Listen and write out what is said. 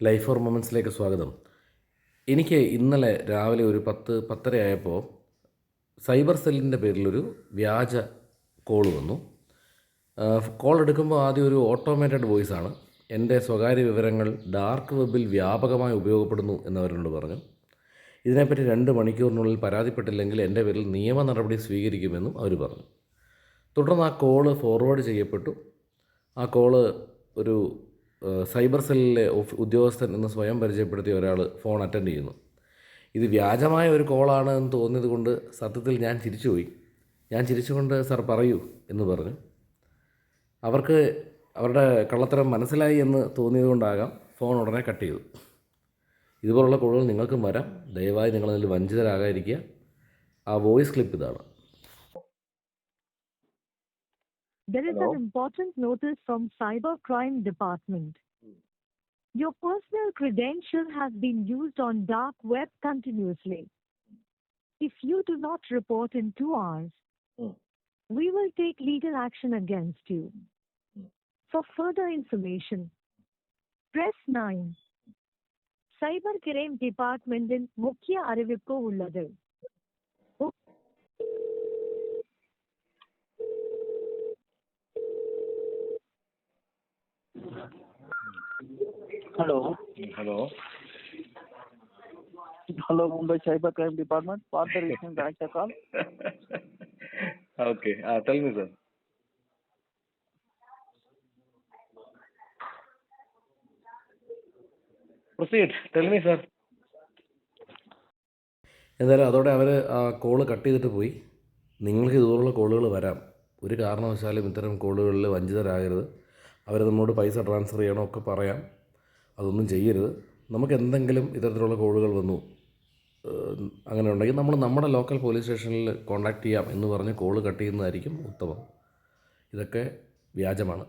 Life for മൊമെൻറ്റ്സിലേക്ക് സ്വാഗതം. എനിക്ക് ഇന്നലെ രാവിലെ ഒരു 10-10:30 ആയപ്പോൾ സൈബർ സെല്ലിൻ്റെ പേരിലൊരു വ്യാജ കോൾ വന്നു. കോൾ എടുക്കുമ്പോൾ ആദ്യം ഒരു ഓട്ടോമേറ്റഡ് വോയിസാണ്. എൻ്റെ സ്വകാര്യ വിവരങ്ങൾ ഡാർക്ക് വെബിൽ വ്യാപകമായി ഉപയോഗപ്പെടുന്നു എന്നവരോട് പറഞ്ഞു. ഇതിനെപ്പറ്റി 2 മണിക്കൂറിനുള്ളിൽ പരാതിപ്പെട്ടില്ലെങ്കിൽ എൻ്റെ പേരിൽ നിയമ നടപടി സ്വീകരിക്കുമെന്നും അവർ പറഞ്ഞു. തുടർന്ന് ആ കോള് ഫോർവേഡ് ചെയ്യപ്പെട്ടു. ആ കോള് ഒരു സൈബർ സെല്ലിലെ ഉദ്യോഗസ്ഥൻ എന്ന് സ്വയം പരിചയപ്പെടുത്തിയ ഒരാൾ ഫോൺ അറ്റൻഡ് ചെയ്യുന്നു. ഇത് വ്യാജമായ ഒരു കോളാണ് എന്ന് തോന്നിയത് കൊണ്ട് സത്യത്തിൽ ഞാൻ ചിരിച്ചുപോയി. ഞാൻ ചിരിച്ചുകൊണ്ട് സാർ പറയൂ എന്ന് പറഞ്ഞു. അവർക്ക് അവരുടെ കള്ളത്തരം മനസ്സിലായി എന്ന് തോന്നിയത് കൊണ്ടാകാം ഫോൺ ഉടനെ കട്ട് ചെയ്തു. ഇതുപോലുള്ള കോളുകൾ നിങ്ങൾക്കും വരാം. ദയവായി നിങ്ങളതിൽ വഞ്ചിതരാകാതിരിക്കുക. ആ വോയിസ് ക്ലിപ്പ് ഇതാണ്. There is an important notice from Cybercrime Department. Your personal credential has been used on dark web continuously. If you do not report in 2 hours, we will take legal action against you. For further information, press 9. Cybercrime Department in Mukhya Arivippu ulladu. Hello. Hello, Mumbai Cybercrime Department. For the reason, direct a call. Okay. Tell me, sir. Proceed. Tell me, sir. എന്തായാലും അതോടെ അവർ ആ call cut ചെയ്തിട്ട് പോയി. നിങ്ങൾക്ക് ഇതുപോലുള്ള കോളുകൾ വരാം. ഒരു കാരണവശാലും ഇത്തരം കോളുകളിൽ വഞ്ചിതരാകരുത്. അവർ നമ്മളോട് പൈസ ട്രാൻസ്ഫർ ചെയ്യണോ ഒക്കെ പറയാം. അതൊന്നും ചെയ്യരുത്. നമുക്ക് എന്തെങ്കിലും ഇത്തരത്തിലുള്ള കോളുകൾ വന്നു അങ്ങനെ ഉണ്ടെങ്കിൽ നമ്മൾ നമ്മുടെ ലോക്കൽ പോലീസ് സ്റ്റേഷനിൽ കോൺടാക്റ്റ് ചെയ്യാം എന്ന് പറഞ്ഞ് കോള് കട്ട് ചെയ്യുന്നതായിരിക്കും ഉത്തമം. ഇതൊക്കെ വ്യാജമാണ്.